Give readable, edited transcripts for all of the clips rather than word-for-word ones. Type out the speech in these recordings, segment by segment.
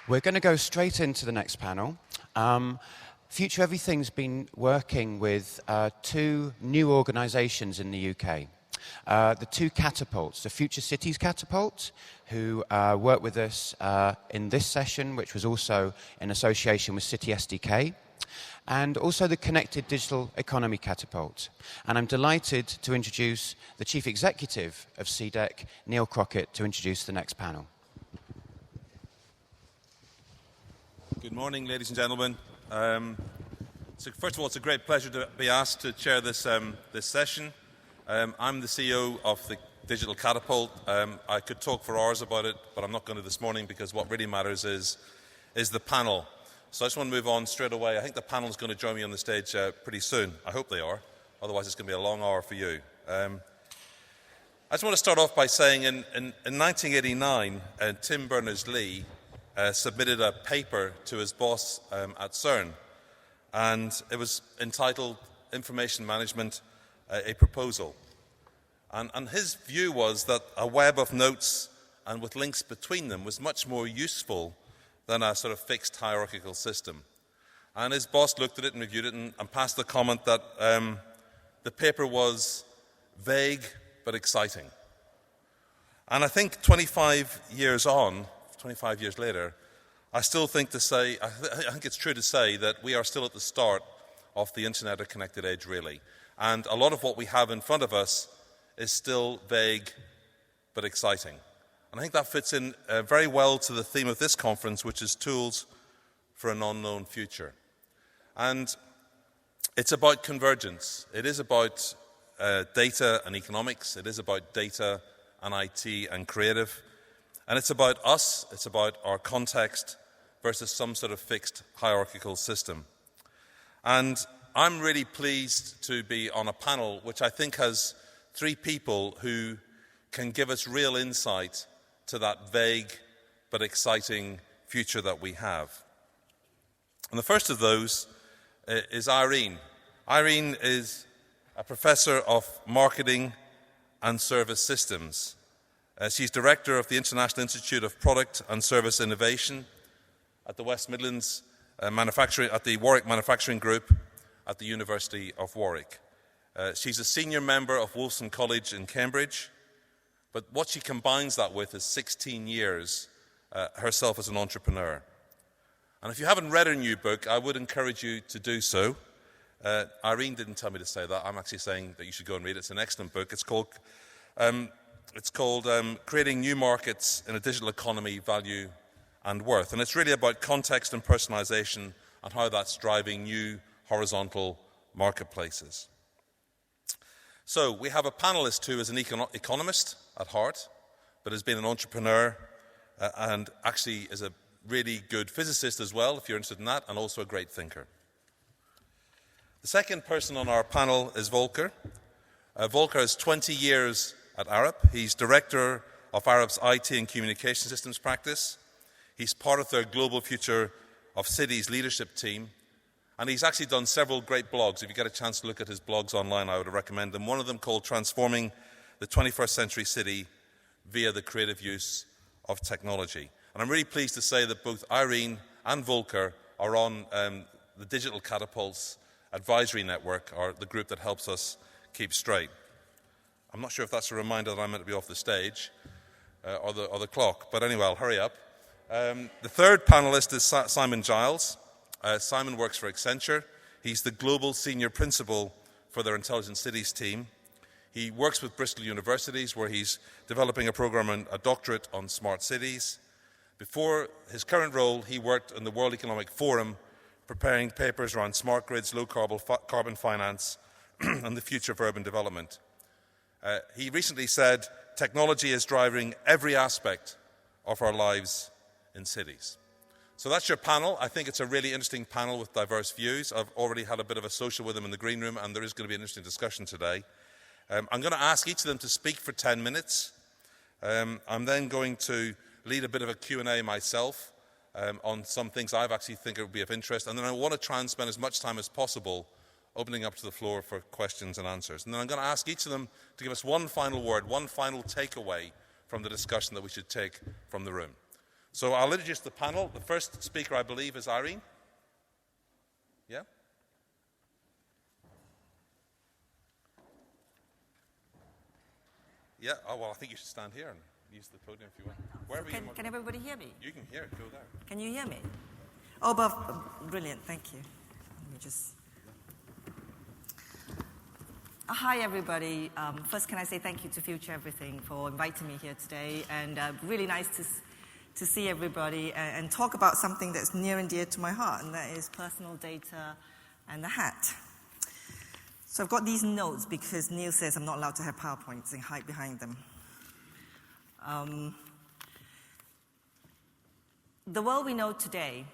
We're going to go straight into the next panel. FutureEverything's been working with two new organisations in the UK. The two catapults, the Future Cities Catapult, who worked with us in this session, which was also in association with City SDK, and also the Connected Digital Economy Catapult. And I'm delighted to introduce the Chief Executive of CDEC, Neil Crockett, to introduce the next panel. Good morning, ladies and gentlemen. So first of all, it's a great pleasure to be asked to chair this session. I'm the CEO of the Digital Catapult. I could talk for hours about it, but I'm not going to this morning because what really matters is the panel. So I just want to move on straight away. I think the panel is going to join me on the stage pretty soon. I hope they are. Otherwise, it's going to be a long hour for you. I just want to start off by saying in 1989, Tim Berners-Lee submitted a paper to his boss at CERN, and it was entitled Information Management, a Proposal. And his view was that a web of notes and with links between them was much more useful than a sort of fixed hierarchical system. And his boss looked at it and reviewed it and passed the comment that the paper was vague but exciting. And I think 25 years later, I still think I think it's true to say that we are still at the start of the Internet or connected age, really. And a lot of what we have in front of us is still vague but exciting. And I think that fits in very well to the theme of this conference, which is Tools for an Unknown Future. And it's about convergence. It is about data and economics. It is about data and IT and creative. And it's about us, it's about our context versus some sort of fixed hierarchical system. And I'm really pleased to be on a panel which I think has three people who can give us real insight to that vague but exciting future that we have. And the first of those is Irene. Irene is a professor of marketing and service systems. She's director of the International Institute of Product and Service Innovation at the West Midlands at the Warwick Manufacturing Group at the University of Warwick. She's a senior member of Wolfson College in Cambridge, but what she combines that with is 16 years herself as an entrepreneur. And if you haven't read her new book, I would encourage you to do so. Irene didn't tell me to say that. I'm actually saying that you should go and read it. It's an excellent book. It's called Creating New Markets in a Digital Economy, Value and Worth. And it's really about context and personalization and how that's driving new horizontal marketplaces. So we have a panelist who is an economist at heart, but has been an entrepreneur and actually is a really good physicist as well, if you're interested in that, and also a great thinker. The second person on our panel is Volker. Volker has 20 years at Arup. He's director of Arup's IT and communication systems practice. He's part of their Global Future of Cities leadership team. And he's actually done several great blogs. If you get a chance to look at his blogs online, I would recommend them. One of them called Transforming the 21st Century City via the Creative Use of Technology. And I'm really pleased to say that both Irene and Volker are on the Digital Catapults Advisory Network, or the group that helps us keep straight. I'm not sure if that's a reminder that I'm meant to be off the stage or the clock, but anyway, I'll hurry up. The third panelist is Simon Giles. Simon works for Accenture. He's the global senior principal for their Intelligent Cities team. He works with Bristol Universities, where he's developing a program and a doctorate on smart cities. Before his current role, he worked in the World Economic Forum, preparing papers around smart grids, low carbon finance, and the future of urban development. He recently said, technology is driving every aspect of our lives in cities. So that's your panel. I think it's a really interesting panel with diverse views. I've already had a bit of a social with them in the green room, and there is going to be an interesting discussion today. I'm going to ask each of them to speak for 10 minutes. I'm then going to lead a bit of a Q&A myself on some things I actually think it would be of interest. And then I want to try and spend as much time as possible opening up to the floor for questions and answers. And then I'm going to ask each of them to give us one final word, one final takeaway from the discussion that we should take from the room. So I'll introduce the panel. The first speaker, I believe, is Irene. Yeah? Yeah, oh, well, I think you should stand here and use the podium if you want. Wherever So can everybody hear me? You can hear it, go there. Can you hear me? Oh, brilliant, thank you. Let me just... Hi, everybody. First, can I say thank you to FutureEverything for inviting me here today, and really nice to see everybody and talk about something that's near and dear to my heart, and that is personal data and the hat. So I've got these notes because Neil says I'm not allowed to have PowerPoints and hide behind them. The world we know today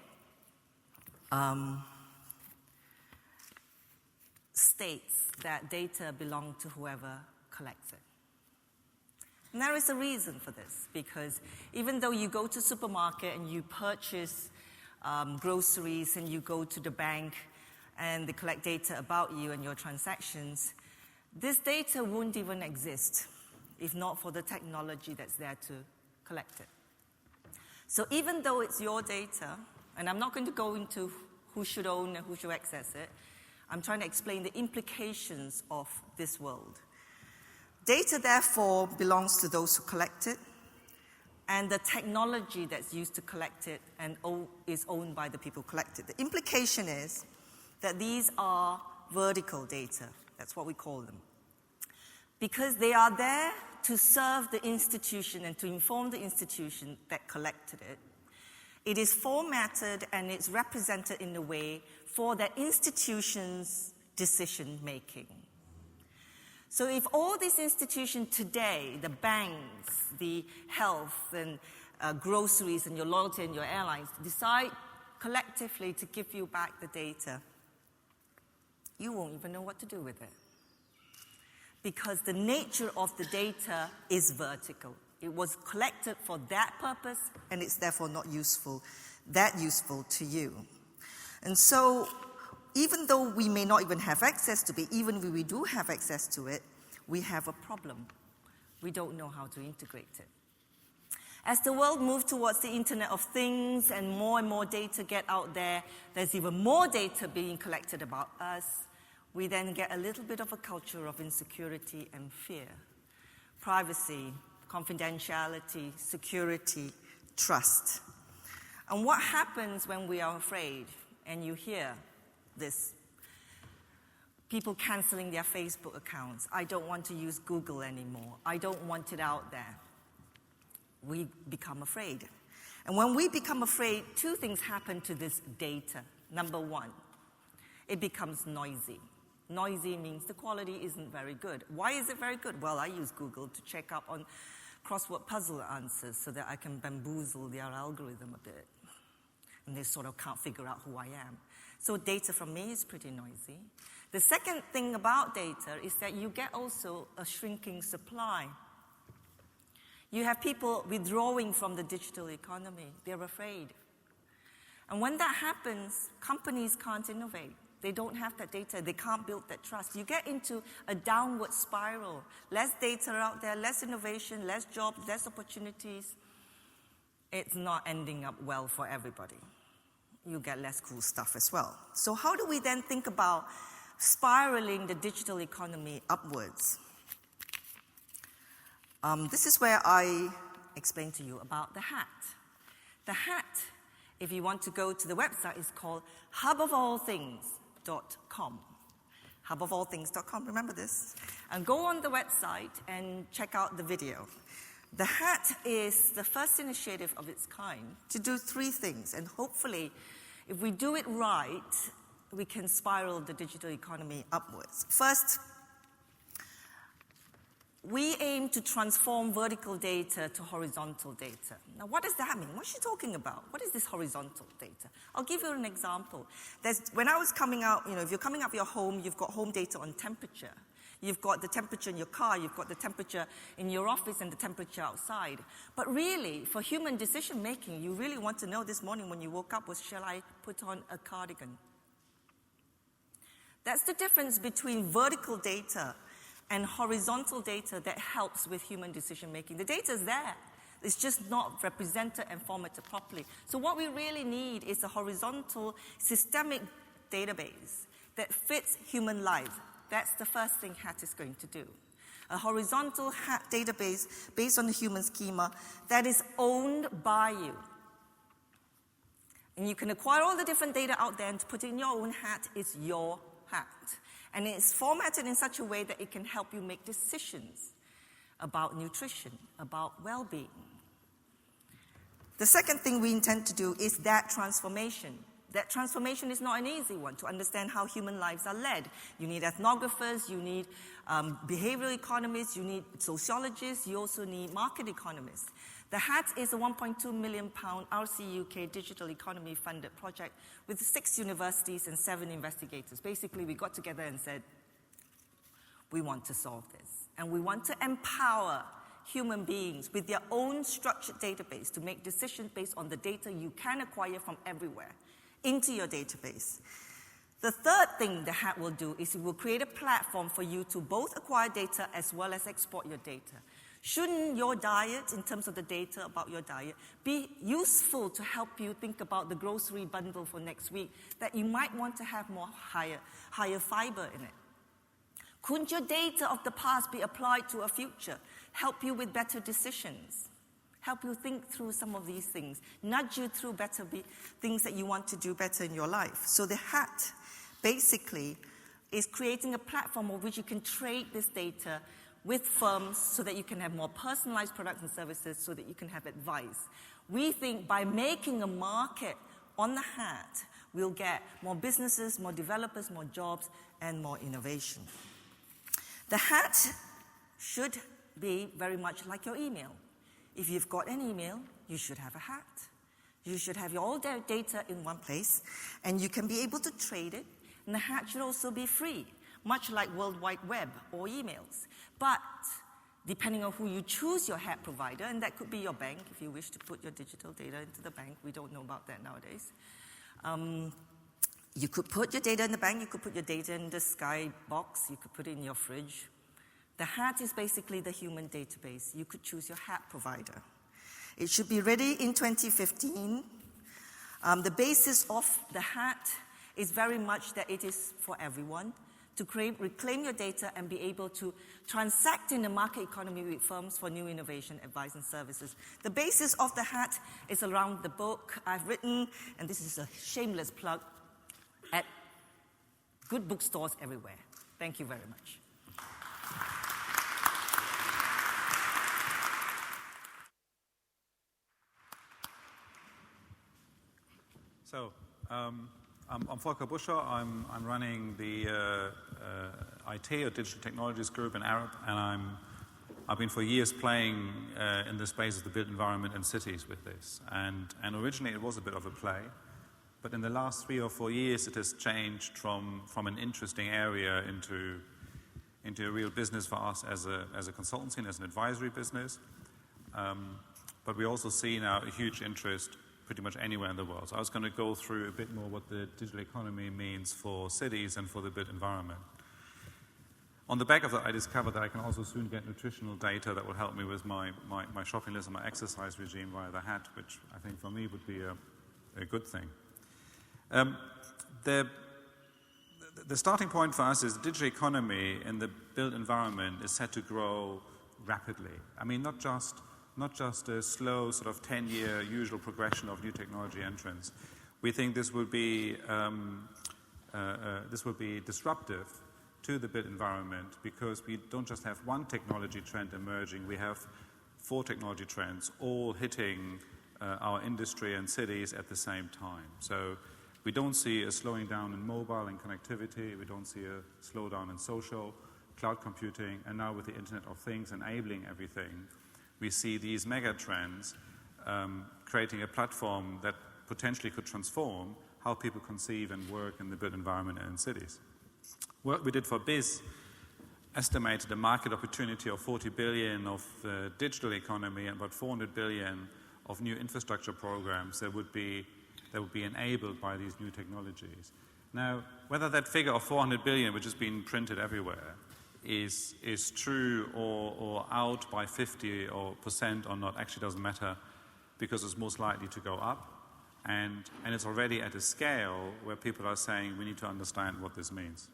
states that data belong to whoever collects it. And there is a reason for this, because even though you go to the supermarket and you purchase groceries and you go to the bank and they collect data about you and your transactions, this data wouldn't even exist if not for the technology that's there to collect it. So even though it's your data, and I'm not going to go into who should own and who should access it, I'm trying to explain the implications of this world. Data, therefore, belongs to those who collect it, and the technology that's used to collect it and is owned by the people who collect it. The implication is that these are vertical data. That's what we call them. Because they are there to serve the institution and to inform the institution that collected it. It is formatted and it's represented in a way for that institution's decision-making. So if all these institutions today, the banks, the health and groceries and your loyalty and your airlines, decide collectively to give you back the data, you won't even know what to do with it. Because the nature of the data is vertical. It was collected for that purpose, and it's therefore not that useful to you. And so, even though we may not even have access to it, even when we do have access to it, we have a problem. We don't know how to integrate it. As the world moves towards the Internet of Things and more data get out there, there's even more data being collected about us. We then get a little bit of a culture of insecurity and fear. Privacy, confidentiality, security, trust. And what happens when we are afraid and you hear this? People canceling their Facebook accounts. I don't want to use Google anymore. I don't want it out there. We become afraid. And when we become afraid, two things happen to this data. Number one, it becomes noisy. Noisy means the quality isn't very good. Why is it very good? Well, I use Google to check up on crossword puzzle answers so that I can bamboozle their algorithm a bit. And they sort of can't figure out who I am. So data from me is pretty noisy. The second thing about data is that you get also a shrinking supply. You have people withdrawing from the digital economy. They're afraid. And when that happens, companies can't innovate. They don't have that data. They can't build that trust. You get into a downward spiral. Less data out there, less innovation, less jobs, less opportunities. It's not ending up well for everybody. You get less cool stuff as well. So how do we then think about spiraling the digital economy upwards? This is where I explain to you about the hat. The hat, if you want to go to the website, is called hubofallthings.com. Hubofallthings.com, remember this? And go on the website and check out the video. The hat is the first initiative of its kind to do three things, and hopefully, if we do it right, we can spiral the digital economy upwards. First, we aim to transform vertical data to horizontal data. Now, what does that mean? What's she talking about? What is this horizontal data? I'll give you an example. When I was coming out, if you're coming out of your home, you've got home data on temperature. You've got the temperature in your car, you've got the temperature in your office and the temperature outside. But really, for human decision making, you really want to know this morning when you woke up was, shall I put on a cardigan? That's the difference between vertical data and horizontal data that helps with human decision making. The data is there. It's just not represented and formatted properly. So what we really need is a horizontal, systemic database that fits human life. That's the first thing HAT is going to do. A horizontal HAT database based on the human schema that is owned by you. And you can acquire all the different data out there and to put it in your own hat. It's your hat. And it's formatted in such a way that it can help you make decisions about nutrition, about well-being. The second thing we intend to do is that transformation. That transformation is not an easy one to understand how human lives are led. You need ethnographers, you need behavioral economists, you need sociologists, you also need market economists. The HAT is a £1.2 million RCUK digital economy funded project with 6 universities and 7 investigators. Basically, we got together and said, we want to solve this. And we want to empower human beings with their own structured database to make decisions based on the data you can acquire from everywhere into your database. The third thing the HAT will do is it will create a platform for you to both acquire data as well as export your data. Shouldn't your diet, in terms of the data about your diet, be useful to help you think about the grocery bundle for next week, that you might want to have more higher fiber in it? Couldn't your data of the past be applied to a future, help you with better decisions, help you think through some of these things, nudge you through better things that you want to do better in your life? So the HAT basically is creating a platform on which you can trade this data with firms so that you can have more personalized products and services, so that you can have advice. We think by making a market on the HAT, we'll get more businesses, more developers, more jobs, and more innovation. The HAT should be very much like your email. If you've got an email, you should have a HAT. You should have all their data in one place, and you can be able to trade it, and the HAT should also be free, much like World Wide Web or emails. But depending on who you choose your HAT provider, and that could be your bank if you wish to put your digital data into the bank. We don't know about that nowadays. You could put your data in the bank, you could put your data in the Sky box, you could put it in your fridge. The HAT is basically the human database. You could choose your HAT provider. It should be ready in 2015. The basis of the HAT is very much that it is for everyone, to reclaim your data and be able to transact in the market economy with firms for new innovation, advice, and services. The basis of the HAT is around the book I've written, and this is a shameless plug, at good bookstores everywhere. Thank you very much. So, I'm Volker Buscher. I'm running the IT or Digital Technologies Group in Arab, and I've been for years playing in the space of the built environment and cities with this. And originally it was a bit of a play, but in the last 3 or 4 years it has changed from an interesting area into a real business for us as a consultancy and as an advisory business. But we also see now a huge interest pretty much anywhere in the world. So I was going to go through a bit more what the digital economy means for cities and for the built environment. On the back of that, I discovered that I can also soon get nutritional data that will help me with my shopping list and my exercise regime via the HAT, which I think for me would be a good thing. The starting point for us is the digital economy in the built environment is set to grow rapidly. I mean, not just a slow sort of 10-year usual progression of new technology entrants. We think this will be disruptive to the built environment because we don't just have one technology trend emerging, we have 4 technology trends all hitting our industry and cities at the same time. So we don't see a slowing down in mobile and connectivity, we don't see a slowdown in social, cloud computing, and now with the Internet of Things enabling everything, we see these mega trends creating a platform that potentially could transform how people conceive and work in the built environment and in cities. Work we did for BIS estimated a market opportunity of 40 billion of the digital economy and about 400 billion of new infrastructure programs that would be enabled by these new technologies. Now, whether that figure of 400 billion, which has been printed everywhere, is true or out by 50% or not actually doesn't matter, because it's most likely to go up. And it's already at a scale where people are saying we need to understand what this means.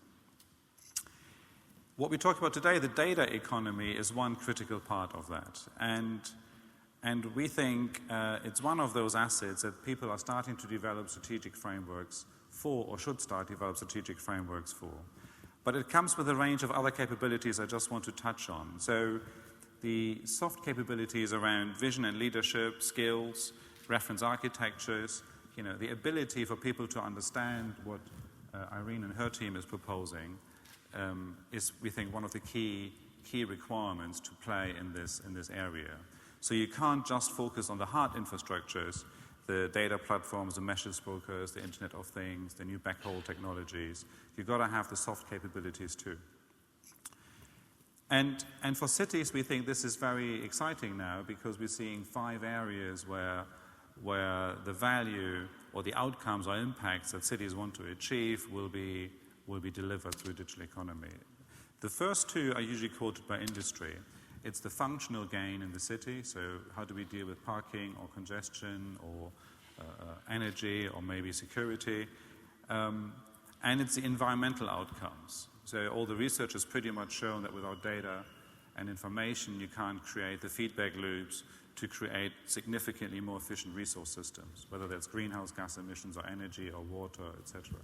What we talk about today, the data economy, is one critical part of that. And we think it's one of those assets that people are starting to develop strategic frameworks for, or should start to develop strategic frameworks for. But it comes with a range of other capabilities I just want to touch on. So the soft capabilities around vision and leadership, skills, reference architectures, the ability for people to understand what Irene and her team is proposing is, we think, one of the key requirements to play in this area. So you can't just focus on the hard infrastructures, the data platforms, the message brokers, the Internet of Things, the new backhaul technologies. You've got to have the soft capabilities too. And for cities, we think this is very exciting now, because we're seeing 5 areas where the value or the outcomes or impacts that cities want to achieve will be delivered through digital economy. The first 2 are usually quoted by industry. It's the functional gain in the city, so how do we deal with parking or congestion or energy or maybe security, and it's the environmental outcomes. So all the research has pretty much shown that without data and information you can't create the feedback loops to create significantly more efficient resource systems, whether that's greenhouse gas emissions or energy or water, etc.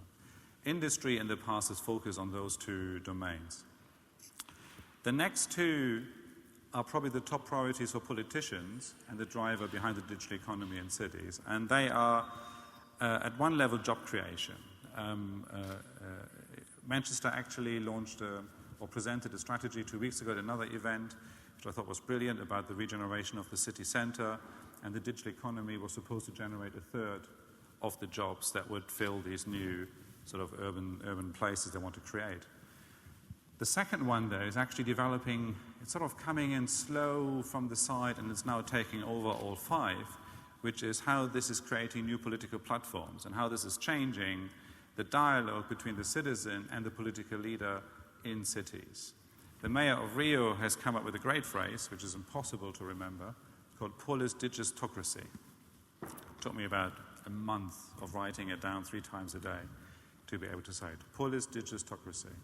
Industry in the past has focused on those 2 domains. The next 2 are probably the top priorities for politicians and the driver behind the digital economy in cities. And they are, at one level, job creation. Manchester actually launched or presented a strategy 2 weeks ago at another event, which I thought was brilliant, about the regeneration of the city centre. And the digital economy was supposed to generate 1/3 of the jobs that would fill these new sort of urban places they want to create. The second one, though, is actually developing. It's sort of coming in slow from the side, and it's now taking over all 5, which is how this is creating new political platforms and how this is changing the dialogue between the citizen and the political leader in cities. The mayor of Rio has come up with a great phrase, which is impossible to remember. It's called polis digitocracy. It took me about a month of writing it down 3 times a day to be able to say it. Polis digitocracy.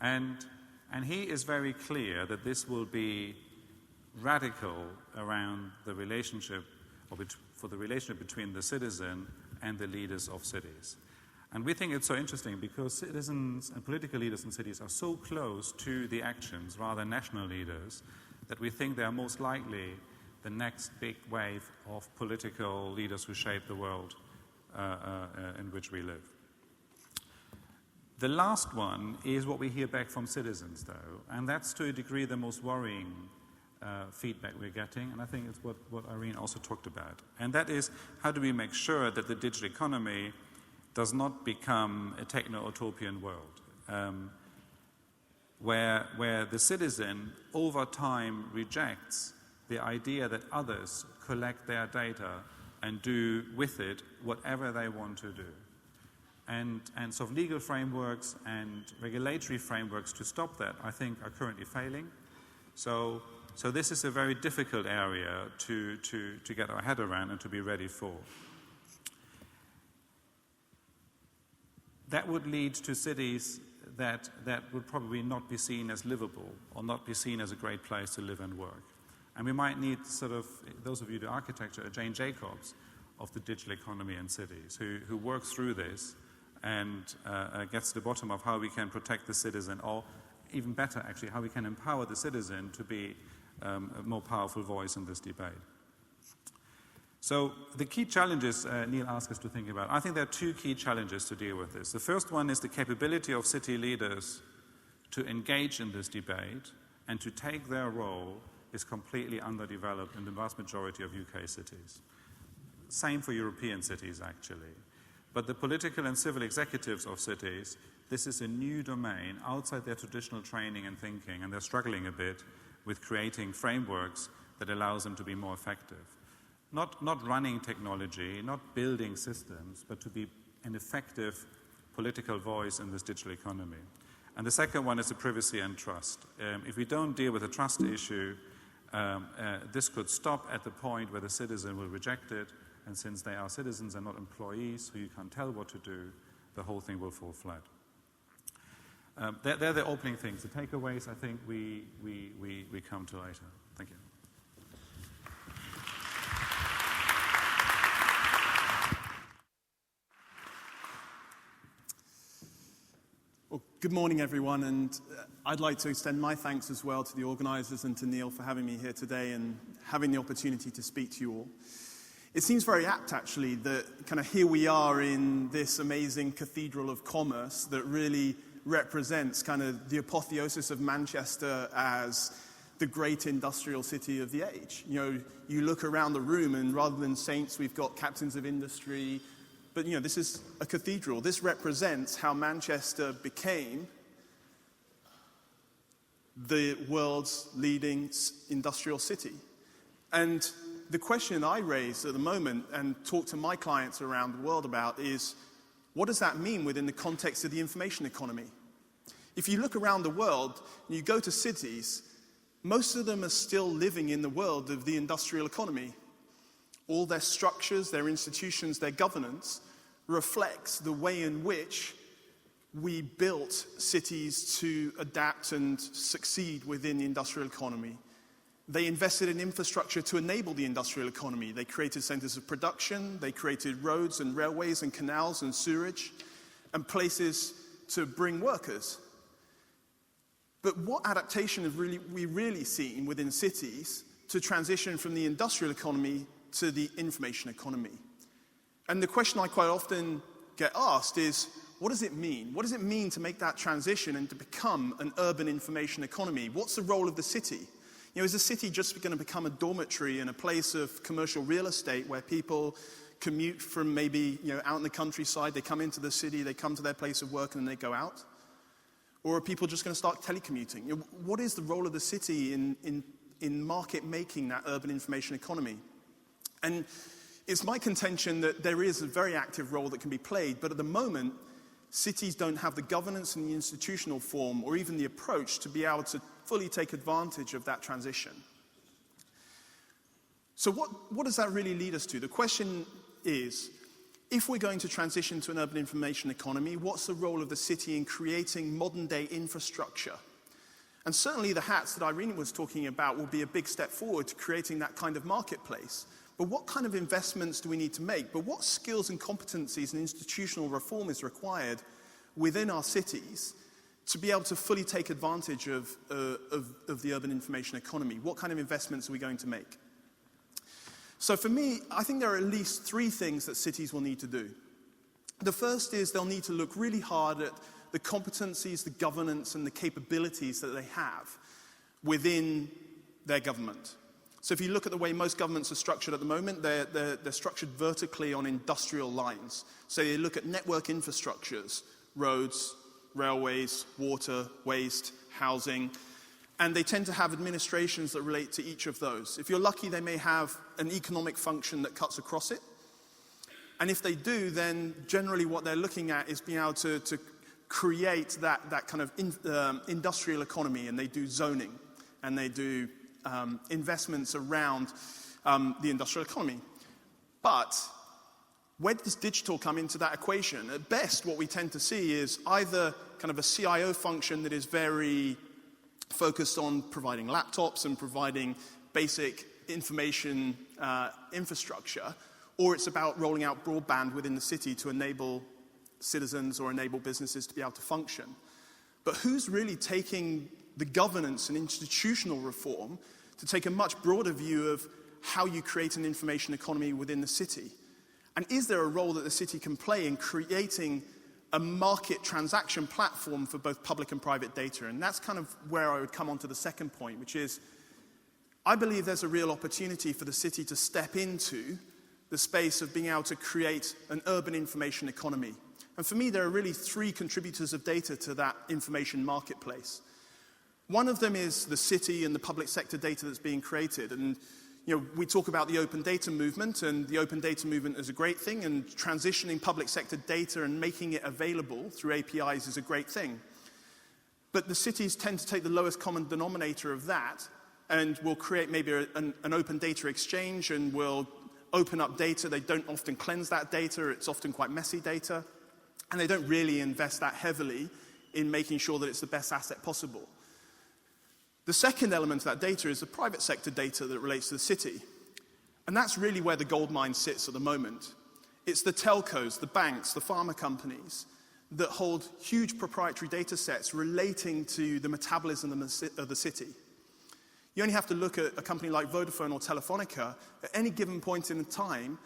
And he is very clear that this will be radical around the relationship, for the relationship between the citizen and the leaders of cities. And we think it's so interesting because citizens and political leaders in cities are so close to the actions, rather than national leaders, that we think they are most likely the next big wave of political leaders who shape the world in which we live. The last one is what we hear back from citizens, though, and that's to a degree the most worrying feedback we're getting, and I think it's what Irene also talked about. And that is, how do we make sure that the digital economy does not become a techno-utopian world, where the citizen over time rejects the idea that others collect their data and do with it whatever they want to do. And sort of legal frameworks and regulatory frameworks to stop that, I think, are currently failing. So this is a very difficult area to get our head around and to be ready for. That would lead to cities that would probably not be seen as livable or not be seen as a great place to live and work. And we might need sort of, those of you who do architecture, Jane Jacobs of the digital economy in cities, who works through this and gets to the bottom of how we can protect the citizen, or even better, actually, how we can empower the citizen to be a more powerful voice in this debate. So the key challenges Neil asked us to think about, I think there are 2 key challenges to deal with this. The first one is the capability of city leaders to engage in this debate and to take their role is completely underdeveloped in the vast majority of UK cities. Same for European cities, actually. But the political and civil executives of cities, this is a new domain outside their traditional training and thinking, and they're struggling a bit with creating frameworks that allows them to be more effective. Not running technology, not building systems, but to be an effective political voice in this digital economy. And the second one is the privacy and trust. If we don't deal with the trust issue, this could stop at the point where the citizen will reject it, and since they are citizens and not employees who you can't tell what to do, the whole thing will fall flat. They're the opening things. The takeaways, I think, we come to later. Thank you. Well, good morning, everyone, and I'd like to extend my thanks as well to the organizers and to Neil for having me here today and having the opportunity to speak to you all. It seems very apt, actually, that kind of here we are in this amazing cathedral of commerce that really represents kind of the apotheosis of Manchester as the great industrial city of the age. You know, you look around the room and rather than saints, we've got captains of industry. But, you know, this is a cathedral. This represents how Manchester became the world's leading industrial city. And the question I raise at the moment and talk to my clients around the world about is, what does that mean within the context of the information economy? If you look around the world and you go to cities, most of them are still living in the world of the industrial economy. All their structures, their institutions, their governance reflects the way in which we built cities to adapt and succeed within the industrial economy. They invested in infrastructure to enable the industrial economy. They created centers of production, they created roads and railways and canals and sewerage and places to bring workers. But what adaptation have we really seen within cities to transition from the industrial economy to the information economy? And the question I quite often get asked is, what does it mean? What does it mean to make that transition and to become an urban information economy? What's the role of the city? You know, is the city just going to become a dormitory and a place of commercial real estate where people commute from maybe, you know, out in the countryside, they come into the city, they come to their place of work and then they go out? Or are people just going to start telecommuting? You know, what is the role of the city in market making that urban information economy? And it's my contention that there is a very active role that can be played, but at the moment, cities don't have the governance and the institutional form or even the approach to be able to fully take advantage of that transition. So what does that really lead us to? The question is, if we're going to transition to an urban information economy, what's the role of the city in creating modern-day infrastructure? And certainly the hats that Irene was talking about will be a big step forward to creating that kind of marketplace. But what kind of investments do we need to make? But what skills and competencies and institutional reform is required within our cities to be able to fully take advantage of the urban information economy? What kind of investments are we going to make? So for me, I think there are at least three things that cities will need to do. The first is they'll need to look really hard at the competencies, the governance, and the capabilities that they have within their government. So if you look at the way most governments are structured at the moment, they're structured vertically on industrial lines. So you look at network infrastructures, roads, railways, water, waste, housing, and they tend to have administrations that relate to each of those. If you're lucky, they may have an economic function that cuts across it. And if they do, then generally what they're looking at is being able to create that kind of industrial economy, and they do zoning, and they do investments around the industrial economy. But where does digital come into that equation? At best, what we tend to see is either kind of a CIO function that is very focused on providing laptops and providing basic information infrastructure, or it's about rolling out broadband within the city to enable citizens or enable businesses to be able to function. But who's really taking the governance and institutional reform to take a much broader view of how you create an information economy within the city? And is there a role that the city can play in creating a market transaction platform for both public and private data? And that's kind of where I would come on to the second point, which is I believe there's a real opportunity for the city to step into the space of being able to create an urban information economy. And for me, there are really three contributors of data to that information marketplace. One of them is the city and the public sector data that's being created. And you know, we talk about the open data movement, and the open data movement is a great thing, and transitioning public sector data and making it available through APIs is a great thing. But the cities tend to take the lowest common denominator of that and will create maybe an open data exchange and will open up data. They don't often cleanse that data. It's often quite messy data. And they don't really invest that heavily in making sure that it's the best asset possible. The second element of that data is the private sector data that relates to the city. And that's really where the gold mine sits at the moment. It's the telcos, the banks, the pharma companies that hold huge proprietary data sets relating to the metabolism of the city. You only have to look at a company like Vodafone or Telefonica. At any given point in time,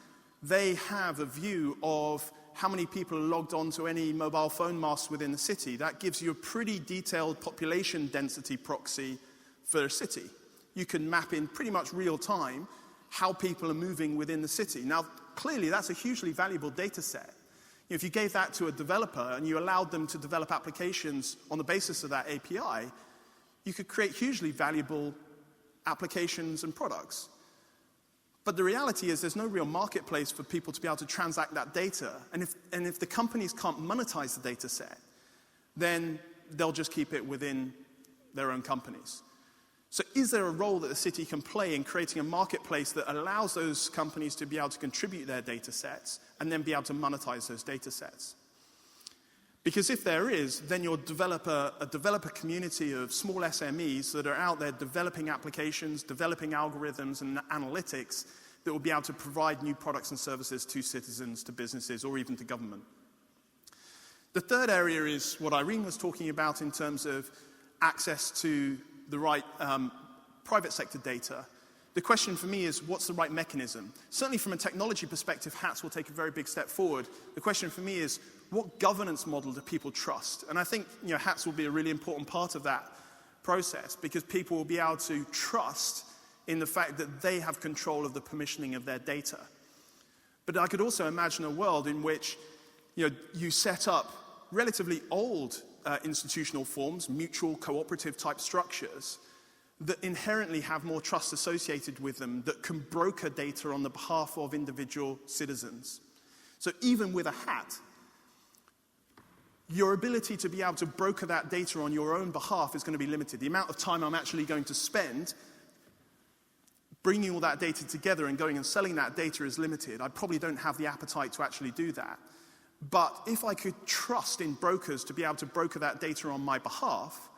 they have a view of how many people are logged onto any mobile phone mast within the city. That gives you a pretty detailed population density proxy for a city. You can map in pretty much real time how people are moving within the city. Now, clearly, that's a hugely valuable data set. If you gave that to a developer and you allowed them to develop applications on the basis of that API, you could create hugely valuable applications and products. But the reality is there's no real marketplace for people to be able to transact that data. And if the companies can't monetize the data set, then they'll just keep it within their own companies. So is there a role that the city can play in creating a marketplace that allows those companies to be able to contribute their data sets and then be able to monetize those data sets? Because if there is, then you'll develop a developer community of small SMEs that are out there developing applications, developing algorithms and analytics that will be able to provide new products and services to citizens, to businesses, or even to government. The third area is what Irene was talking about in terms of access to the right private sector data. The question for me is, what's the right mechanism? Certainly from a technology perspective, HATS will take a very big step forward. The question for me is, what governance model do people trust? And I think HATS will be a really important part of that process because people will be able to trust in the fact that they have control of the permissioning of their data. But I could also imagine a world in which you set up relatively old institutional forms, mutual cooperative type structures that inherently have more trust associated with them that can broker data on the behalf of individual citizens. So even with a hat, your ability to be able to broker that data on your own behalf is going to be limited. The amount of time I'm actually going to spend bringing all that data together and going and selling that data is limited. I probably don't have the appetite to actually do that. But if I could trust in brokers to be able to broker that data on my behalf,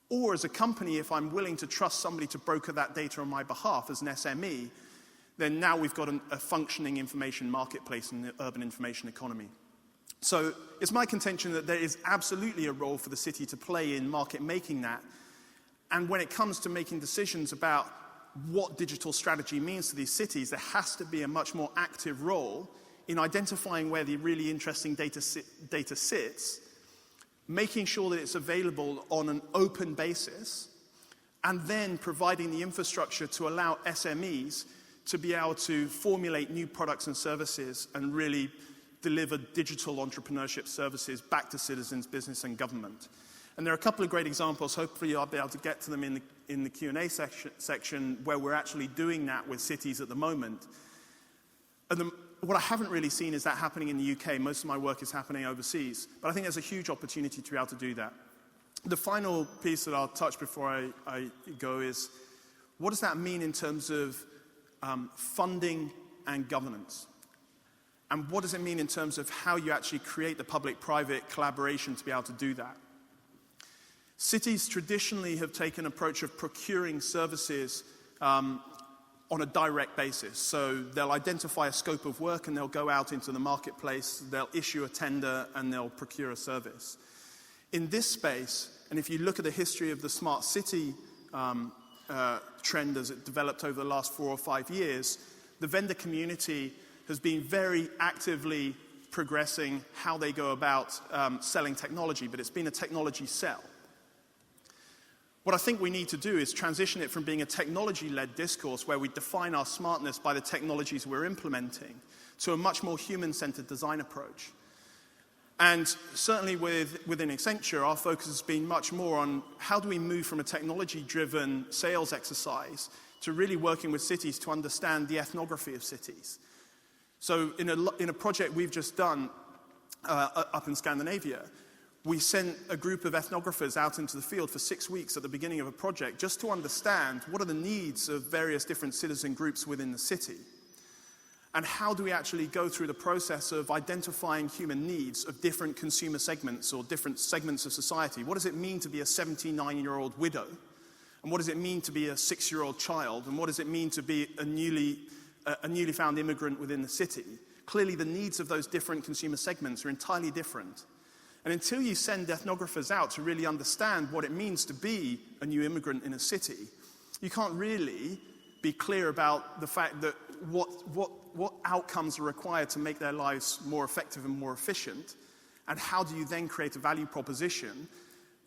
or as a company, if I'm willing to trust somebody to broker that data on my behalf as an SME, then now we've got a functioning information marketplace in the urban information economy. So it's my contention that there is absolutely a role for the city to play in market making that. And when it comes to making decisions about what digital strategy means to these cities, there has to be a much more active role in identifying where the really interesting data sits, making sure that it's available on an open basis, and then providing the infrastructure to allow SMEs to be able to formulate new products and services and really deliver digital entrepreneurship services back to citizens, business, and government. And there are a couple of great examples. Hopefully I'll be able to get to them in the Q&A section where we're actually doing that with cities at the moment. And what I haven't really seen is that happening in the UK. Most of my work is happening overseas. But I think there's a huge opportunity to be able to do that. The final piece that I'll touch before I go is, what does that mean in terms of funding and governance? And what does it mean in terms of how you actually create the public-private collaboration to be able to do that? Cities traditionally have taken an approach of procuring services on a direct basis. So they'll identify a scope of work and they'll go out into the marketplace, they'll issue a tender and they'll procure a service. In this space, and if you look at the history of the smart city trend as it developed over the last 4 or 5 years, the vendor community has been very actively progressing how they go about selling technology, but it's been a technology sell. What I think we need to do is transition it from being a technology-led discourse where we define our smartness by the technologies we're implementing to a much more human-centered design approach. And certainly within Accenture, our focus has been much more on how do we move from a technology-driven sales exercise to really working with cities to understand the ethnography of cities. So in a project we've just done up in Scandinavia, We sent a group of ethnographers out into the field for 6 weeks at the beginning of a project just to understand what are the needs of various different citizen groups within the city. And how do we actually go through the process of identifying human needs of different consumer segments or different segments of society? What does it mean to be a 79-year-old widow? And what does it mean to be a 6-year-old child? And what does it mean to be a newly found immigrant within the city? Clearly, the needs of those different consumer segments are entirely different. And until you send ethnographers out to really understand what it means to be a new immigrant in a city, you can't really be clear about the fact that what outcomes are required to make their lives more effective and more efficient, and how do you then create a value proposition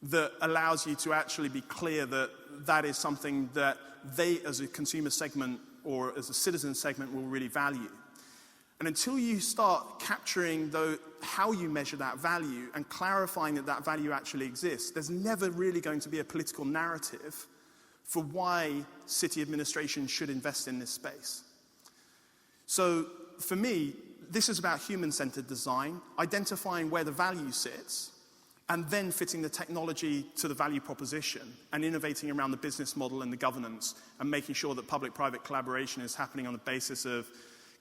that allows you to actually be clear that that is something that they as a consumer segment or as a citizen segment will really value. And until you start capturing how you measure that value and clarifying that that value actually exists, there's never really going to be a political narrative for why city administration should invest in this space. So for me, this is about human-centered design, identifying where the value sits, and then fitting the technology to the value proposition and innovating around the business model and the governance and making sure that public-private collaboration is happening on the basis of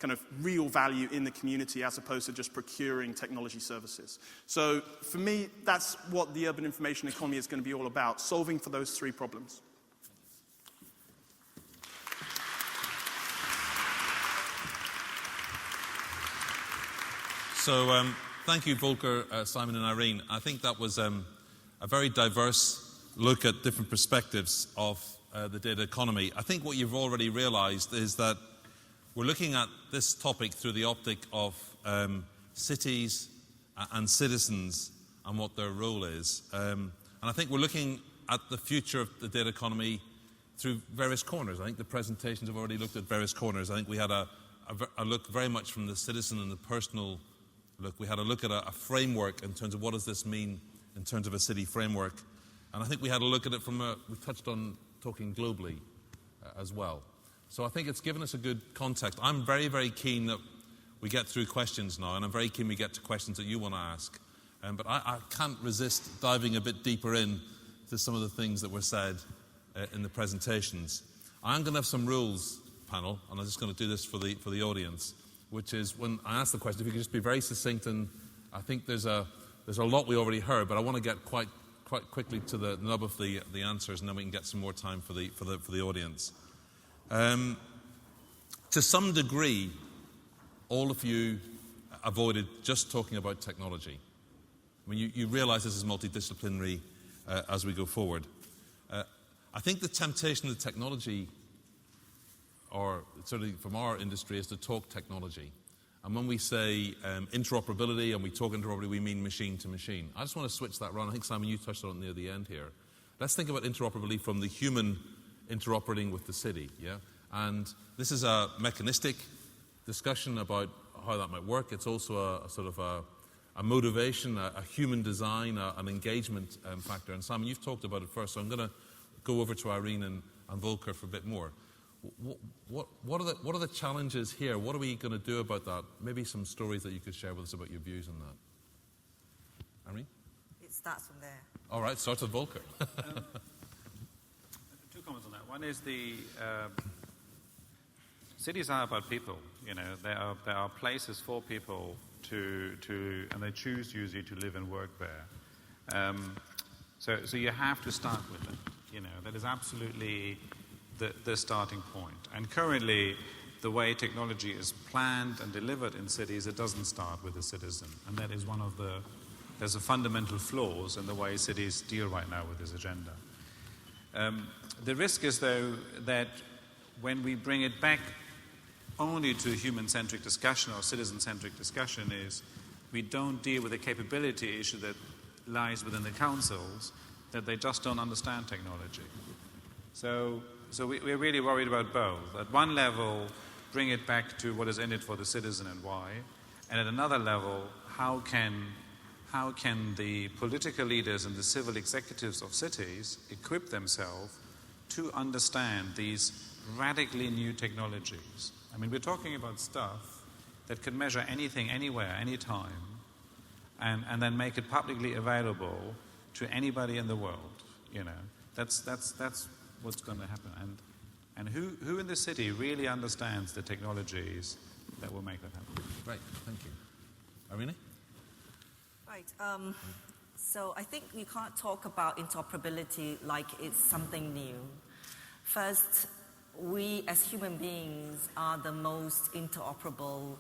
kind of real value in the community as opposed to just procuring technology services. So for me, that's what the urban information economy is going to be all about, solving for those three problems. So thank you, Volker, Simon and Irene. I think that was a very diverse look at different perspectives of the data economy. I think what you've already realized is that we're looking at this topic through the optic of cities and citizens and what their role is. And I think we're looking at the future of the data economy through various corners. I think the presentations have already looked at various corners. I think we had a look very much from the citizen and the personal look. We had a look at a framework in terms of what does this mean in terms of a city framework. And I think we had a look at it we touched on talking globally as well. So I think it's given us a good context. I'm very, very keen that we get through questions now, and I'm very keen we get to questions that you want to ask. But I can't resist diving a bit deeper in to some of the things that were said in the presentations. I'm going to have some rules, panel, and I'm just going to do this for the audience, which is when I ask the question, if you could just be very succinct, and I think there's a lot we already heard, but I want to get quite quickly to the nub of the answers, and then we can get some more time for the audience. To some degree, all of you avoided just talking about technology. I mean, you realize this is multidisciplinary as we go forward. I think the temptation of technology, or certainly from our industry, is to talk technology. And when we say interoperability and we talk interoperability, we mean machine to machine. I just want to switch that around. I think, Simon, you touched on it near the end here. Let's think about interoperability from the human interoperating with the city, yeah? And this is a mechanistic discussion about how that might work. It's also a sort of a motivation, a human design, an engagement factor. And Simon, you've talked about it first, so I'm going to go over to Irene and Volker for a bit more. What are the challenges here? What are we going to do about that? Maybe some stories that you could share with us about your views on that. Irene? It starts from there. All right, starts with Volker. Two comments on that. One is the cities are about people. You know, there are places for people to and they choose usually to live and work there. So you have to start with it. You know, that is absolutely the starting point. And currently, the way technology is planned and delivered in cities, it doesn't start with the citizen. And that is there's a fundamental flaws in the way cities deal right now with this agenda. The risk is, though, that when we bring it back only to human-centric discussion or citizen-centric discussion, is we don't deal with the capability issue that lies within the councils, that they just don't understand technology. So we're really worried about both. At one level, bring it back to what is in it for the citizen and why. And at another level, how can the political leaders and the civil executives of cities equip themselves to understand these radically new technologies? I mean, we're talking about stuff that can measure anything, anywhere, anytime. and then make it publicly available to anybody in the world. That's what's going to happen. And who in the city really understands the technologies that will make that happen? Right, thank you. Irene? Right. So I think we can't talk about interoperability like it's something new. First, we as human beings are the most interoperable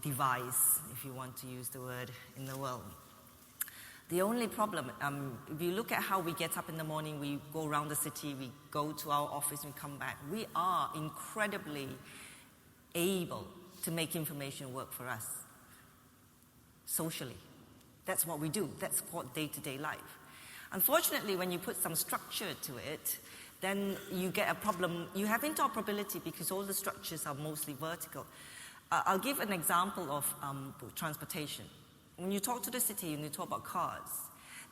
device, if you want to use the word, in the world. The only problem, if you look at how we get up in the morning, we go around the city, we go to our office, we come back, we are incredibly able to make information work for us socially. That's what we do. That's what day-to-day life. Unfortunately, when you put some structure to it, then you get a problem. You have interoperability because all the structures are mostly vertical. I'll give an example of transportation. When you talk to the city and you talk about cars,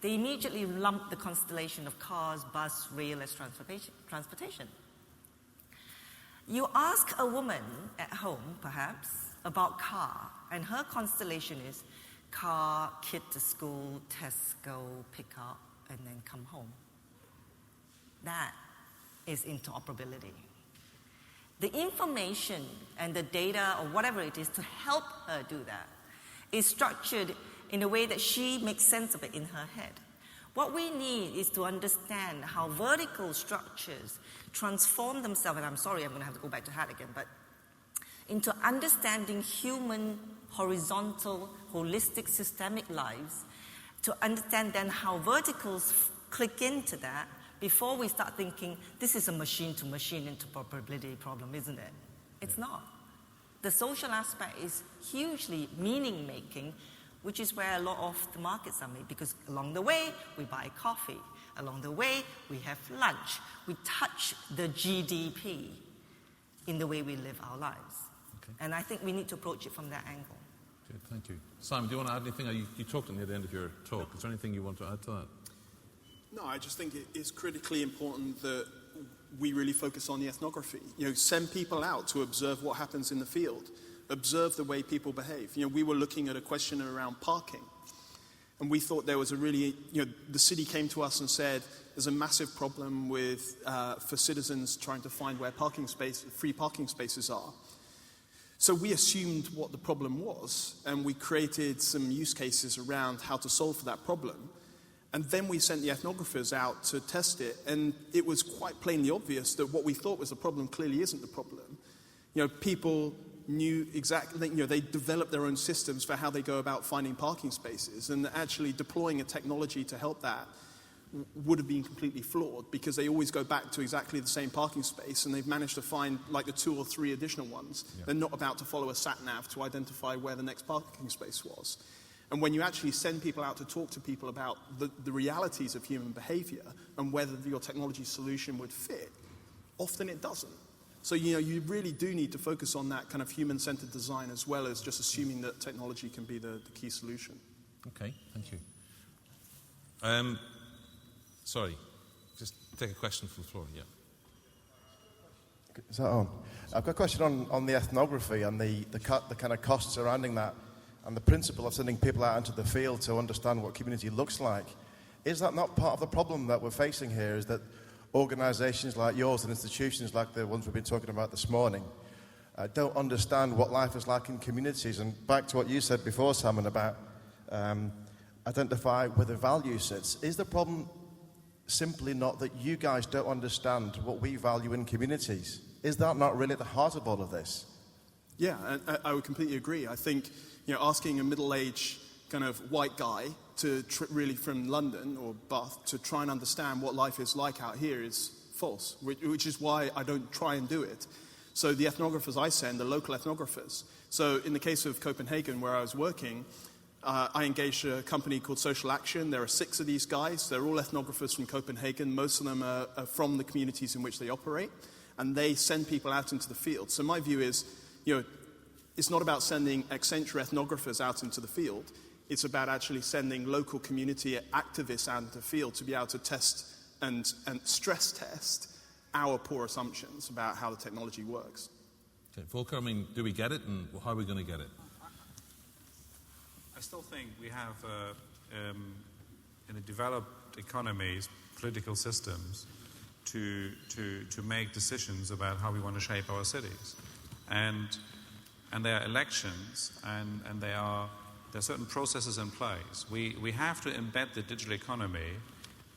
they immediately lump the constellation of cars, bus, rail as transportation. You ask a woman at home, perhaps, about car, and her constellation is car, kid to school, Tesco, pick up, and then come home. That is interoperability. The information and the data or whatever it is to help her do that is structured in a way that she makes sense of it in her head. What we need is to understand how vertical structures transform themselves, and I'm sorry, I'm going to have to go back to that again, but into understanding human, horizontal, holistic, systemic lives, to understand then how verticals click into that before we start thinking, this is a machine-to-machine interoperability problem, isn't it? It's not. The social aspect is hugely meaning-making, which is where a lot of the markets are made, because along the way, we buy coffee. Along the way, we have lunch. We touch the GDP in the way we live our lives. Okay. And I think we need to approach it from that angle. Good, thank you. Simon, do you want to add anything? You talked at the end of your talk. Is there anything you want to add to that? No, I just think it is critically important that we really focus on the ethnography. Send people out to observe what happens in the field, observe the way people behave. We were looking at a question around parking, and we thought there was a really, the city came to us and said there's a massive problem with for citizens trying to find where free parking spaces are. So we assumed what the problem was, and we created some use cases around how to solve that problem. And then we sent the ethnographers out to test it, and it was quite plainly obvious that what we thought was the problem clearly isn't the problem. People knew exactly, they developed their own systems for how they go about finding parking spaces, and actually deploying a technology to help that would have been completely flawed, because they always go back to exactly the same parking space, and they've managed to find like the 2 or 3 additional ones. Yeah. They're not about to follow a sat-nav to identify where the next parking space was. And when you actually send people out to talk to people about the realities of human behavior and whether your technology solution would fit, often it doesn't. So, you really do need to focus on that kind of human-centered design, as well as just assuming that technology can be the key solution. Okay, thank you. Sorry, just take a question from the floor, yeah. Is that on? I've got a question on the ethnography and the kind of costs surrounding that, and the principle of sending people out into the field to understand what community looks like. Is that not part of the problem that we're facing here, is that organisations like yours and institutions like the ones we've been talking about this morning don't understand what life is like in communities? And back to what you said before, Simon, about identify where the value sits. Is the problem simply not that you guys don't understand what we value in communities? Is that not really at the heart of all of this? Yeah, I would completely agree. I think, asking a middle-aged kind of white guy to really from London or Bath to try and understand what life is like out here is false, which is why I don't try and do it. So the ethnographers I send are local ethnographers. So in the case of Copenhagen, where I was working, I engaged a company called Social Action. There are 6 of these guys. They're all ethnographers from Copenhagen. Most of them are from the communities in which they operate, and they send people out into the field. So my view is, it's not about sending Accenture ethnographers out into the field. It's about actually sending local community activists out into the field to be able to test and stress test our poor assumptions about how the technology works. Okay, Volker, do we get it, and how are we going to get it? I still think we have, in the developed economies, political systems to make decisions about how we want to shape our cities. And there are elections, and there are certain processes in place. We have to embed the digital economy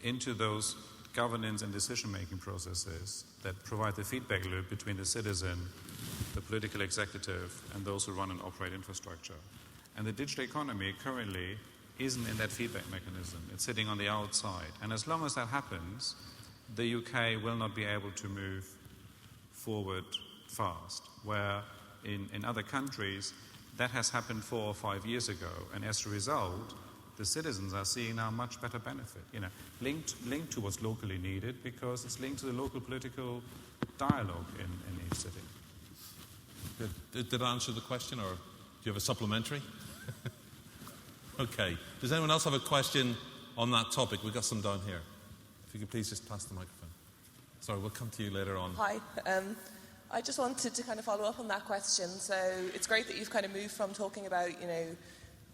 into those governance and decision-making processes that provide the feedback loop between the citizen, the political executive, and those who run and operate infrastructure. And the digital economy currently isn't in that feedback mechanism. It's sitting on the outside. And as long as that happens, the UK will not be able to move forward fast, where in other countries that has happened 4 or 5 years ago. And as a result, the citizens are seeing now much better benefit, linked to what's locally needed, because it's linked to the local political dialogue in each city. Did I answer the question, or do you have a supplementary? Okay. Does anyone else have a question on that topic? We've got some down here. If you could please just pass the microphone. Sorry, we'll come to you later on. Hi. I just wanted to kind of follow up on that question. So it's great that you've kind of moved from talking about,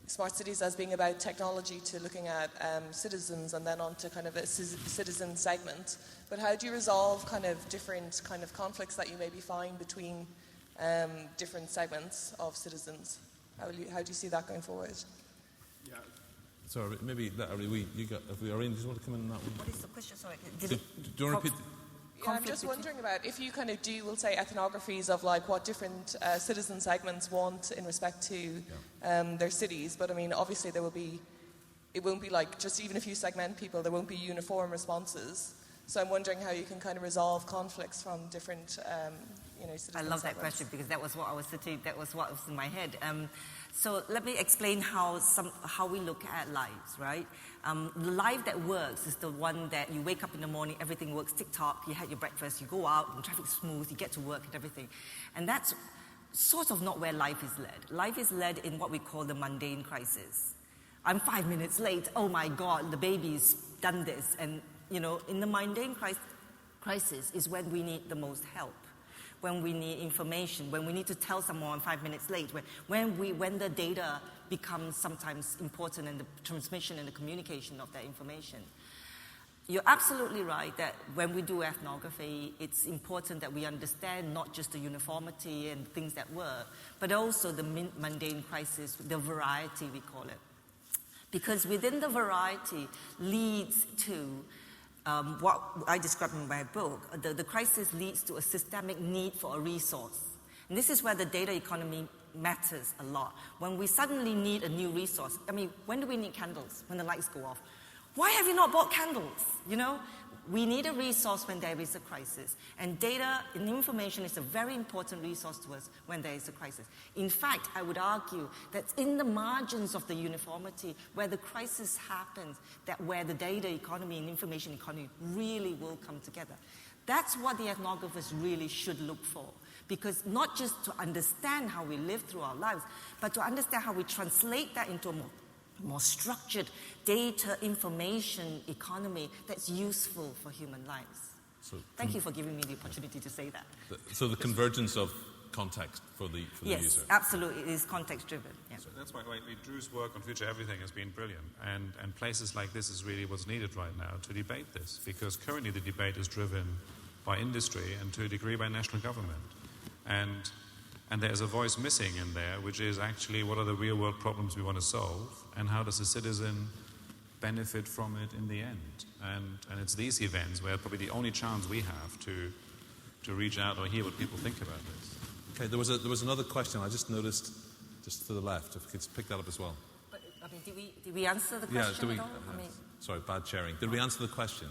smart cities as being about technology to looking at citizens, and then on to kind of a citizen segment. But how do you resolve kind of different kind of conflicts that you maybe find between different segments of citizens? How do you see that going forward? Yeah. Sorry, maybe Irene, do you want to come in on that one? What is the question? Sorry. Do you want to repeat? Yeah, I'm just wondering about if you kind of do, we'll say, ethnographies of like what different citizen segments want in respect to their cities. But I mean, obviously it won't be like, just even if you segment people, there won't be uniform responses. So I'm wondering how you can kind of resolve conflicts from different, citizen I love segments. that question, because that was what was in my head. So let me explain how we look at lives, right? The life that works is the one that you wake up in the morning, everything works, tick-tock, you had your breakfast, you go out, and traffic's smooth, you get to work and everything. And that's sort of not where life is led. Life is led in what we call the mundane crisis. I'm 5 minutes late, oh my God, the baby's done this. And, in the mundane crisis is when we need the most help, when we need information, when we need to tell someone 5 minutes late, when the data becomes sometimes important in the transmission and the communication of that information. You're absolutely right that when we do ethnography, it's important that we understand not just the uniformity and things that work, but also the mundane crisis, the variety we call it. Because within the variety leads to what I describe in my book, the crisis leads to a systemic need for a resource. And this is where the data economy matters a lot. When we suddenly need a new resource, when do we need candles? When the lights go off. Why have you not bought candles? We need a resource when there is a crisis. And data and information is a very important resource to us when there is a crisis. In fact, I would argue that in the margins of the uniformity, where the crisis happens, where the data economy and information economy really will come together. That's what the ethnographers really should look for. Because not just to understand how we live through our lives, but to understand how we translate that into a more structured data information economy that's useful for human lives. Thank you for giving me the opportunity to say that. So the convergence of context for the user. Yes, absolutely. It is context-driven. Yeah. So that's why Drew's work on FutureEverything has been brilliant. And places like this is really what's needed right now to debate this. Because currently the debate is driven by industry and to a degree by national government. And there's a voice missing in there, which is actually what are the real-world problems we want to solve, and how does the citizen benefit from it in the end? And it's these events where probably the only chance we have to reach out or hear what people think about this. Okay, there was another question I just noticed just to the left. If you could pick that up as well. But did we answer the question at all? Sorry, bad sharing. Did we answer the question?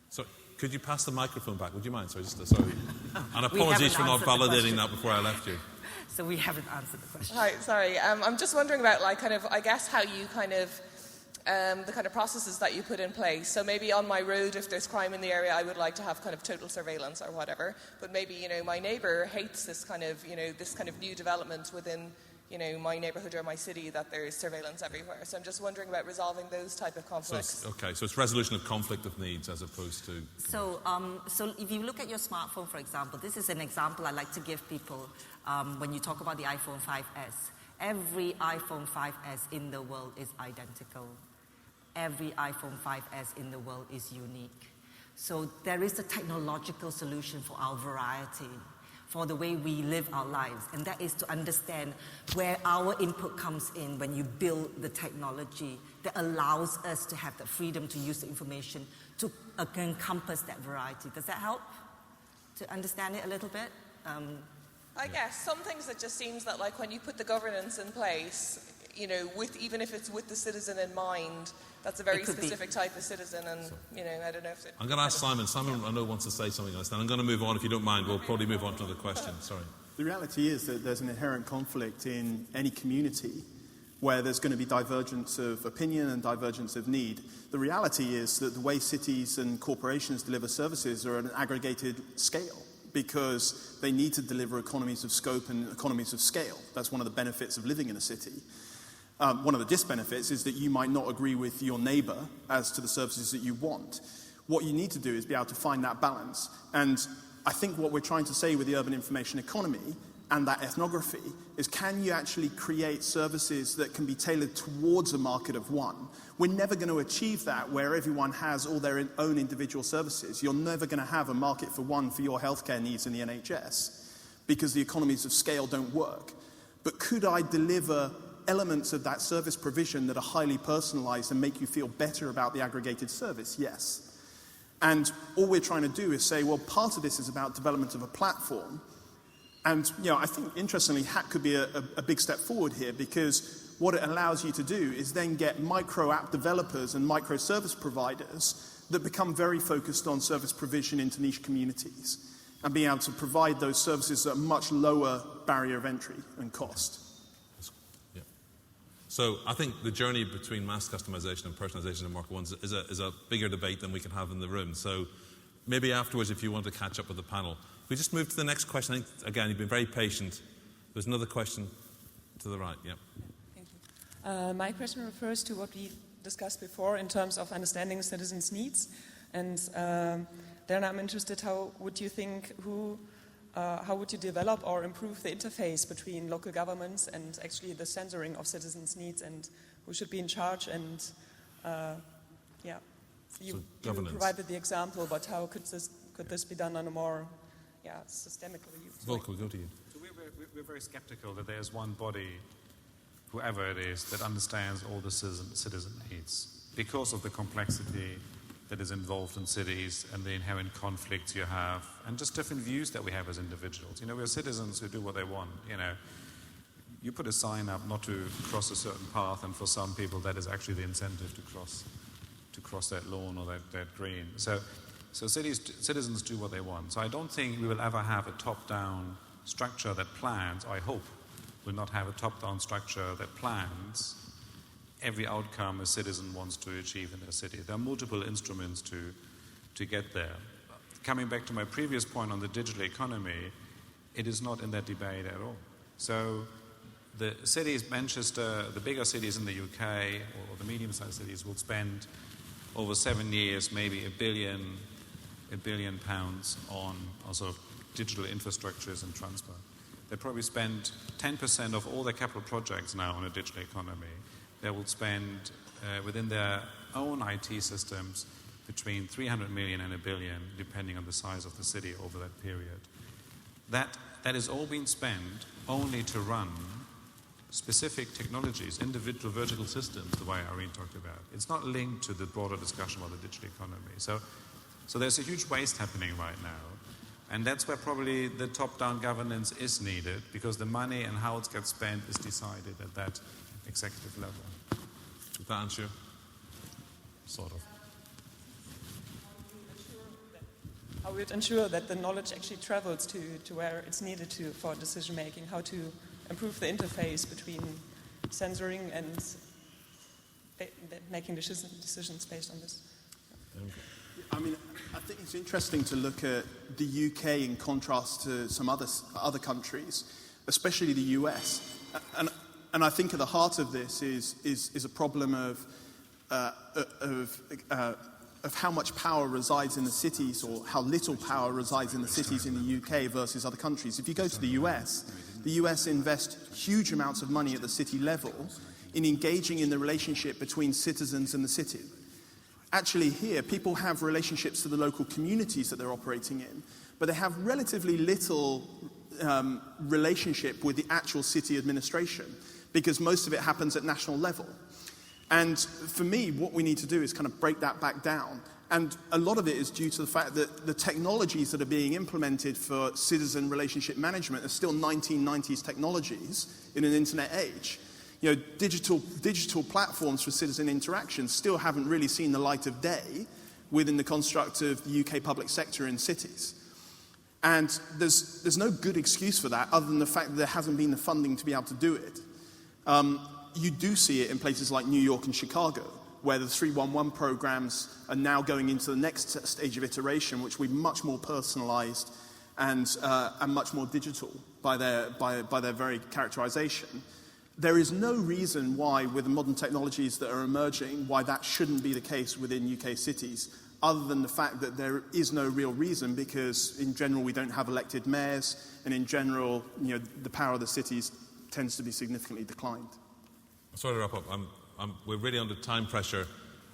So, could you pass the microphone back? Would you mind? Sorry. And apologies for not validating that before I left you. So we haven't answered the question. Hi, sorry. I'm just wondering about, I guess how you the kind of processes that you put in place. So maybe on my road, if there's crime in the area, I would like to have kind of total surveillance or whatever. But maybe, my neighbour hates this kind of new development within, my neighbourhood or my city that there's surveillance everywhere. So I'm just wondering about resolving those type of conflicts. So it's resolution of conflict of needs as opposed to... So if you look at your smartphone, for example, this is an example I like to give people when you talk about the iPhone 5S. Every iPhone 5S in the world is identical. Every iPhone 5S in the world is unique. So there is a technological solution for our variety, for the way we live our lives, and that is to understand where our input comes in when you build the technology that allows us to have the freedom to use the information to encompass that variety. Does that help to understand it a little bit? I guess some things it just seems that like when you put the governance in place, even if it's with the citizen in mind, that's a very specific type of citizen, and I don't know if it... I'm going to ask Simon. Simon, I know, wants to say something on this, and I'm going to move on. If you don't mind, we'll probably move on to the question. Sorry. The reality is that there's an inherent conflict in any community where there's going to be divergence of opinion and divergence of need. The reality is that the way cities and corporations deliver services are at an aggregated scale because they need to deliver economies of scope and economies of scale. That's one of the benefits of living in a city. One of the disbenefits is that you might not agree with your neighbour as to the services that you want. What you need to do is be able to find that balance. And I think what we're trying to say with the urban information economy and that ethnography is, can you actually create services that can be tailored towards a market of one? We're never going to achieve that where everyone has all their own individual services. You're never going to have a market for one for your healthcare needs in the NHS because the economies of scale don't work. But could I deliver elements of that service provision that are highly personalized and make you feel better about the aggregated service? Yes. And all we're trying to do is say, well, part of this is about development of a platform. And, I think, interestingly, HAT could be a big step forward here, because what it allows you to do is then get micro app developers and micro service providers that become very focused on service provision into niche communities and being able to provide those services at a much lower barrier of entry and cost. So I think the journey between mass customization and personalization in market one is a bigger debate than we can have in the room. So maybe afterwards, if you want to catch up with the panel. We just move to the next question. I think, again, you've been very patient. There's another question to the right. Yeah. Thank you. My question refers to what we discussed before in terms of understanding citizens' needs. And then I'm interested, how would you develop or improve the interface between local governments and actually the censoring of citizens' needs, and who should be in charge? And you provided the example, but how could this be done on a more systemically? Volker, we'll go to you. So we're very skeptical that there's one body, whoever it is, that understands all the citizen needs because of the complexity that is involved in cities and the inherent conflicts you have and just different views that we have as individuals. We're citizens who do what they want. You put a sign up not to cross a certain path, and for some people that is actually the incentive to cross that lawn or that green. So citizens do what they want. So I don't think we will ever have a top-down structure that plans. I hope we'll not have a top-down structure that plans every outcome a citizen wants to achieve in their city. There are multiple instruments to get there. Coming back to my previous point on the digital economy, it is not in that debate at all. So the cities, Manchester, the bigger cities in the UK, or the medium-sized cities, will spend over 7 years maybe £1 billion on sort of digital infrastructures and transport. They probably spend 10% of all their capital projects now on a digital economy. They will spend within their own IT systems between 300 million and 1 billion, depending on the size of the city over that period. That is all being spent only to run specific technologies, individual vertical systems, the way Irene talked about. It's not linked to the broader discussion about the digital economy. So there's a huge waste happening right now. And that's where probably the top-down governance is needed, because the money and how it gets spent is decided at that executive level. Did that answer? Sort of. How would ensure that the knowledge actually travels to where it's needed for decision making? How to improve the interface between censoring and making decisions based on this? I mean, I think it's interesting to look at the UK in contrast to some other countries, especially the US. And I think at the heart of this is a problem of how much power resides in the cities, or how little power resides in the cities in the UK versus other countries. If you go to the US invests huge amounts of money at the city level in engaging in the relationship between citizens and the city. Actually here, people have relationships to the local communities that they're operating in, but they have relatively little relationship with the actual city administration, because most of it happens at national level. And for me, what we need to do is kind of break that back down. And a lot of it is due to the fact that the technologies that are being implemented for citizen relationship management are still 1990s technologies in an internet age. You know, digital platforms for citizen interaction still haven't really seen the light of day within the construct of the UK public sector in cities. And there's no good excuse for that other than the fact that there hasn't been the funding to be able to do it. You do see it in places like New York and Chicago, where the 311 programs are now going into the next stage of iteration, which will be much more personalized and much more digital by their very characterization. There is no reason why, with the modern technologies that are emerging, why that shouldn't be the case within UK cities, other than the fact that there is no real reason, because in general we don't have elected mayors, and in general, you know, the power of the cities tends to be significantly declined. Sorry to wrap up. We're really under time pressure.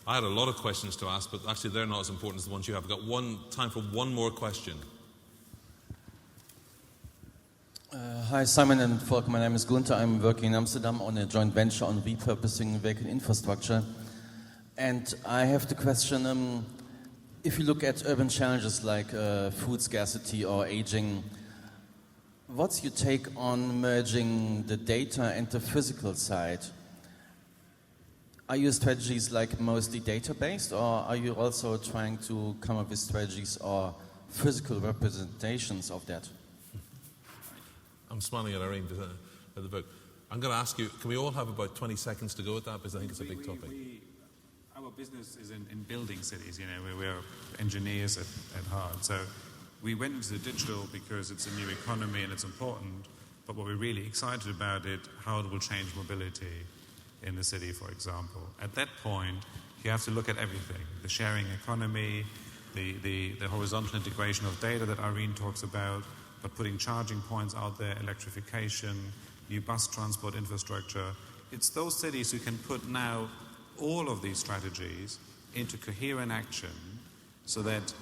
I had a lot of questions to ask, but actually they're not as important as the ones you have. We've got time for one more question. Hi, Simon and Volker. My name is Gunther. I'm working in Amsterdam on a joint venture on repurposing vacant infrastructure. And I have the question, if you look at urban challenges like food scarcity or aging, what's your take on merging the data and the physical side? Are your strategies like mostly data-based, or are you also trying to come up with strategies or physical representations of that? I'm smiling at Irene at the book. I'm going to ask you, can we all have about 20 seconds to go at that, because I think it's a big topic. Our business is in building cities, you know, we're engineers at heart. So we went into the digital because it's a new economy and it's important, but what we're really excited about it, how it will change mobility in the city, for example. At that point, you have to look at everything. The sharing economy, the horizontal integration of data that Irene talks about, but putting charging points out there, electrification, new bus transport infrastructure. It's those cities who can put now all of these strategies into coherent action so that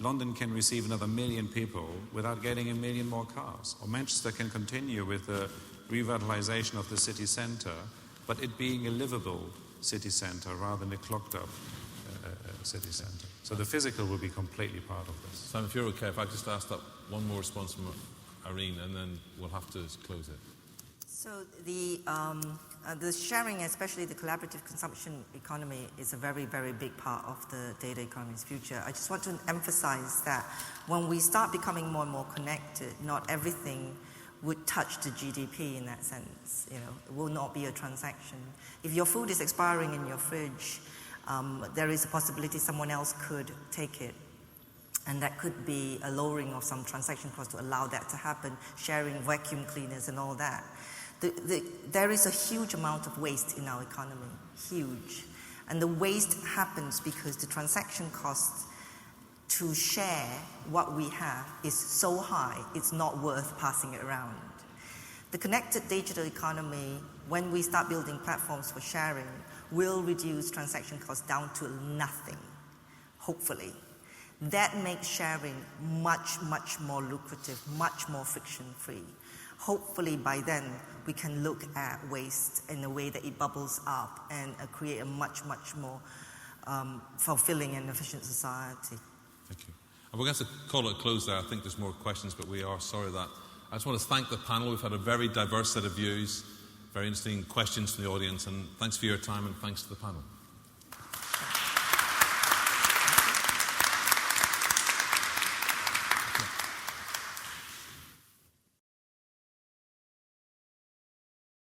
London can receive another 1 million people without getting 1 million more cars. Or Manchester can continue with the revitalization of the city centre, but it being a livable city centre rather than a clogged up city centre. So the physical will be completely part of this. Sam, if you're okay, if I just ask that one more response from Irene, and then we'll have to close it. So the sharing, especially the collaborative consumption economy, is a very, very big part of the data economy's future. I just want to emphasize that when we start becoming more and more connected, not everything would touch the GDP in that sense. You know, it will not be a transaction. If your food is expiring in your fridge, there is a possibility someone else could take it. And that could be a lowering of some transaction costs to allow that to happen, sharing vacuum cleaners and all that. There is a huge amount of waste in our economy, huge. And the waste happens because the transaction costs to share what we have is so high, it's not worth passing it around. The connected digital economy, when we start building platforms for sharing, will reduce transaction costs down to nothing, hopefully. That makes sharing much, much more lucrative, much more friction-free. Hopefully by then we can look at waste in a way that it bubbles up and create a much, much more fulfilling and efficient society. Thank you. And we're going to call it a close there. I think there's more questions, but we are sorry that. I just want to thank the panel. We've had a very diverse set of views, very interesting questions from the audience, and thanks for your time and thanks to the panel.